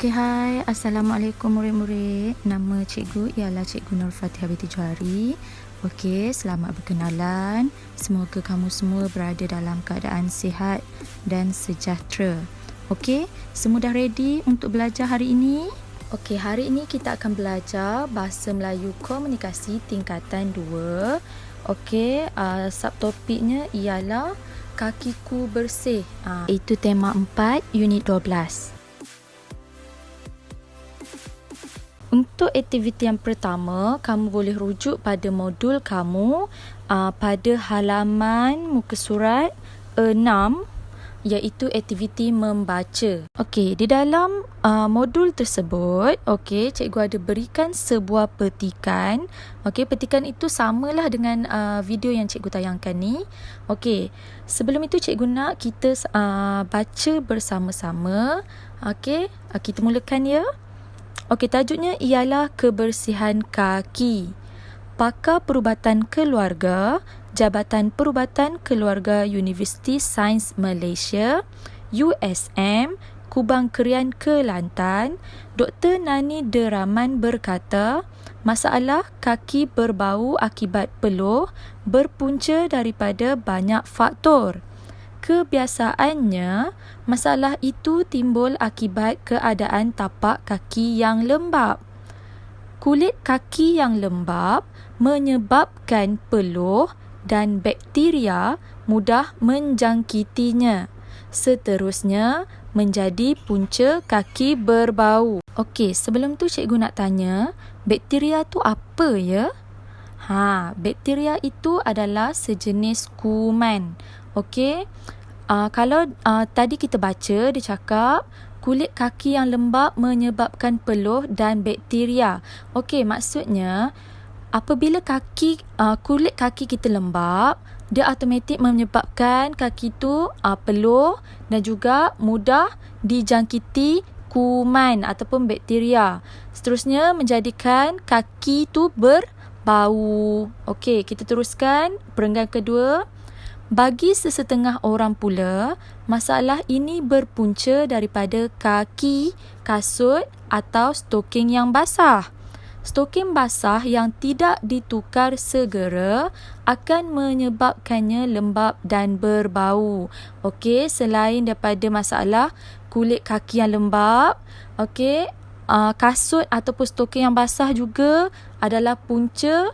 Okey, hai. Assalamualaikum murid-murid. Nama cikgu ialah Cikgu Nur Fatihah binti Johari. Okey, selamat berkenalan. Semoga kamu semua berada dalam keadaan sihat dan sejahtera. Okey, semua dah ready untuk belajar hari ini? Okey, hari ini kita akan belajar Bahasa Melayu Komunikasi tingkatan 2. Okey, subtopiknya ialah kakiku bersih. Itu tema 4 unit 12. Untuk aktiviti yang pertama, kamu boleh rujuk pada modul kamu pada halaman muka surat 6, iaitu aktiviti membaca. Okey, di dalam modul tersebut, okey, cikgu ada berikan sebuah petikan. Okey, petikan itu samalah dengan video yang cikgu tayangkan ni. Okey, sebelum itu cikgu nak kita baca bersama-sama. Okey, kita mulakan ya. Okey, tajuknya ialah kebersihan kaki. Pakar Perubatan Keluarga, Jabatan Perubatan Keluarga Universiti Sains Malaysia, USM, Kubang Krian Kelantan, Dr. Nani Deraman berkata, masalah kaki berbau akibat peluh berpunca daripada banyak faktor. Kebiasaannya, masalah itu timbul akibat keadaan tapak kaki yang lembab. Kulit kaki yang lembab menyebabkan peluh dan bakteria mudah menjangkitinya. Seterusnya, menjadi punca kaki berbau. Okey, sebelum tu cikgu nak tanya, bakteria tu apa ya? Bakteria itu adalah sejenis kuman. Okey, kalau tadi kita baca, dia cakap kulit kaki yang lembab menyebabkan peluh dan bakteria. Okey, maksudnya apabila kulit kaki kita lembab, dia automatik menyebabkan kaki tu peluh dan juga mudah dijangkiti kuman ataupun bakteria. Seterusnya menjadikan kaki tu berbau. Okey, kita teruskan perenggan kedua. Bagi sesetengah orang pula, masalah ini berpunca daripada kaki, kasut atau stoking yang basah. Stoking basah yang tidak ditukar segera akan menyebabkannya lembab dan berbau. Okey, selain daripada masalah kulit kaki yang lembab, okey, kasut ataupun stoking yang basah juga adalah punca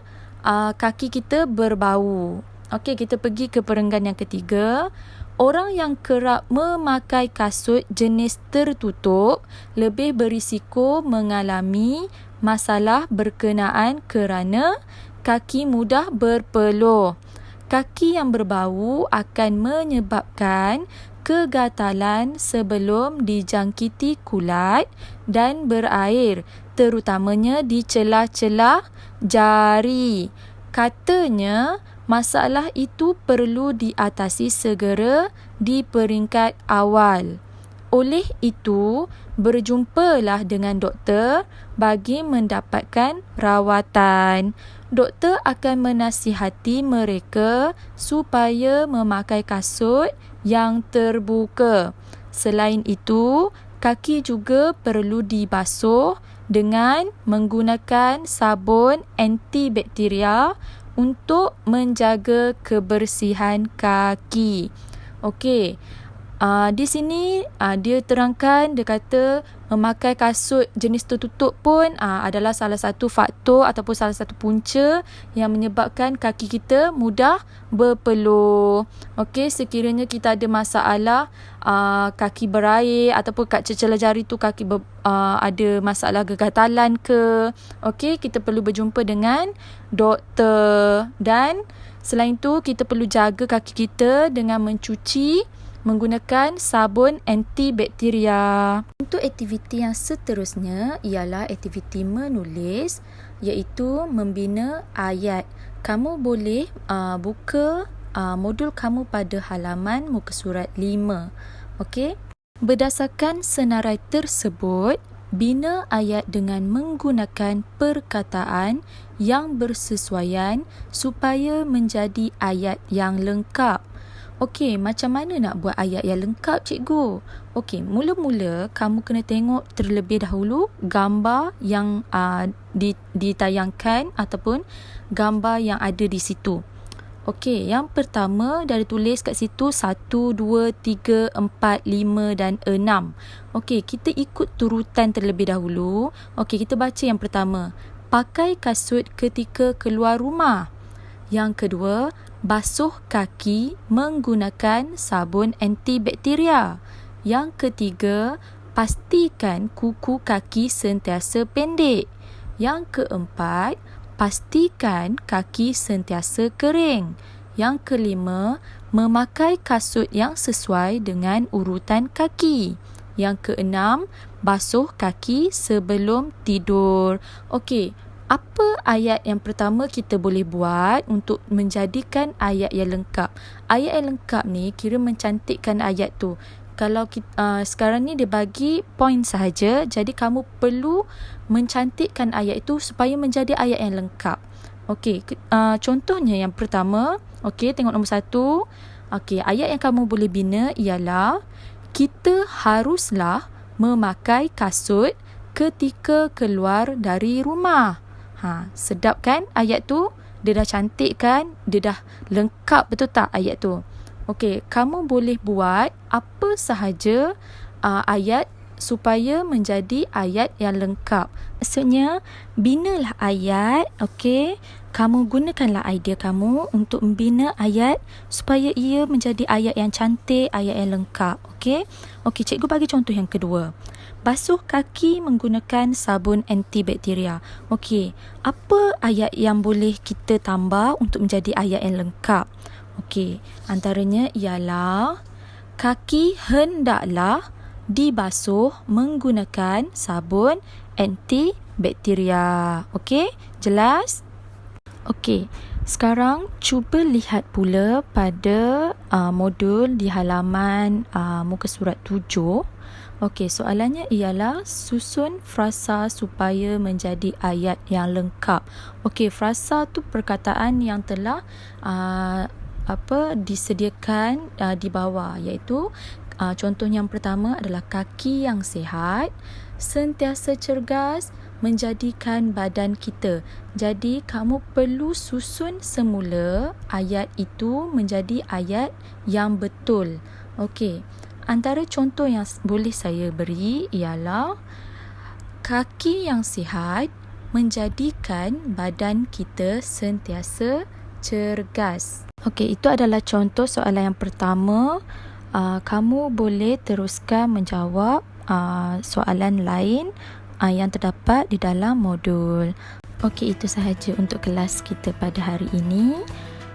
kaki kita berbau. Okey, kita pergi ke perenggan yang ketiga. Orang yang kerap memakai kasut jenis tertutup lebih berisiko mengalami masalah berkenaan kerana kaki mudah berpeluh. Kaki yang berbau akan menyebabkan kegatalan sebelum dijangkiti kulat dan berair, terutamanya di celah-celah jari. Katanya, masalah itu perlu diatasi segera di peringkat awal. Oleh itu, berjumpalah dengan doktor bagi mendapatkan rawatan. Doktor akan menasihati mereka supaya memakai kasut yang terbuka. Selain itu, kaki juga perlu dibasuh dengan menggunakan sabun antibakteria untuk menjaga kebersihan kaki. Okey, di sini dia terangkan, dia kata memakai kasut jenis tertutup pun adalah salah satu faktor ataupun salah satu punca yang menyebabkan kaki kita mudah berpeluh. Okey, sekiranya kita ada masalah kaki berair ataupun kat celah jari tu kaki ada masalah gegatalan ke, okey, kita perlu berjumpa dengan doktor. Dan selain tu, kita perlu jaga kaki kita dengan mencuci menggunakan sabun antibakteria. Untuk aktiviti yang seterusnya ialah aktiviti menulis, iaitu membina ayat. Kamu boleh buka modul kamu pada halaman muka surat 5. Okey. Berdasarkan senarai tersebut, bina ayat dengan menggunakan perkataan yang bersesuaian supaya menjadi ayat yang lengkap. Okey, macam mana nak buat ayat yang lengkap, cikgu? Okey, mula-mula kamu kena tengok terlebih dahulu gambar yang ditayangkan ataupun gambar yang ada di situ. Okey, yang pertama dari tulis kat situ 1, 2, 3, 4, 5 dan 6. Okey, kita ikut turutan terlebih dahulu. Okey, kita baca yang pertama. Pakai kasut ketika keluar rumah. Yang kedua, basuh kaki menggunakan sabun antibakteria. Yang ketiga, pastikan kuku kaki sentiasa pendek. Yang keempat, pastikan kaki sentiasa kering. Yang kelima, memakai kasut yang sesuai dengan urutan kaki. Yang keenam, basuh kaki sebelum tidur. Okey, apa ayat yang pertama kita boleh buat untuk menjadikan ayat yang lengkap? Ayat yang lengkap ni kira mencantikkan ayat tu. Kalau kita, sekarang ni dia bagi poin sahaja, jadi kamu perlu mencantikkan ayat itu supaya menjadi ayat yang lengkap. Okey, contohnya yang pertama, okey, tengok nombor 1. Okey, ayat yang kamu boleh bina ialah kita haruslah memakai kasut ketika keluar dari rumah. Sedap kan ayat tu? Dia dah cantik kan? Dia dah lengkap, betul tak ayat tu? Okey, kamu boleh buat apa sahaja ayat supaya menjadi ayat yang lengkap. Maksudnya, binalah ayat, okey? Kamu gunakanlah idea kamu untuk membina ayat supaya ia menjadi ayat yang cantik, ayat yang lengkap, okey? Okey, cikgu bagi contoh yang kedua. Basuh kaki menggunakan sabun antibakteria. Okey, apa ayat yang boleh kita tambah untuk menjadi ayat yang lengkap? Okey, antaranya ialah kaki hendaklah dibasuh menggunakan sabun antibakteria. Okey, jelas? Okey, sekarang cuba lihat pula pada modul di halaman muka surat 7. Okey, soalannya ialah susun frasa supaya menjadi ayat yang lengkap. Okey, frasa tu perkataan yang telah disediakan di bawah, iaitu contoh yang pertama adalah kaki yang sihat sentiasa cergas menjadikan badan kita. Jadi kamu perlu susun semula ayat itu menjadi ayat yang betul. Okey, antara contoh yang boleh saya beri ialah kaki yang sihat menjadikan badan kita sentiasa cergas. Okey, itu adalah contoh soalan yang pertama. Kamu boleh teruskan menjawab soalan lain yang terdapat di dalam modul. Okey, itu sahaja untuk kelas kita pada hari ini.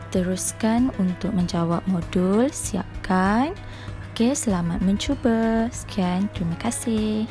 Teruskan untuk menjawab modul, siapkan. Okey, selamat mencuba. Sekian, terima kasih.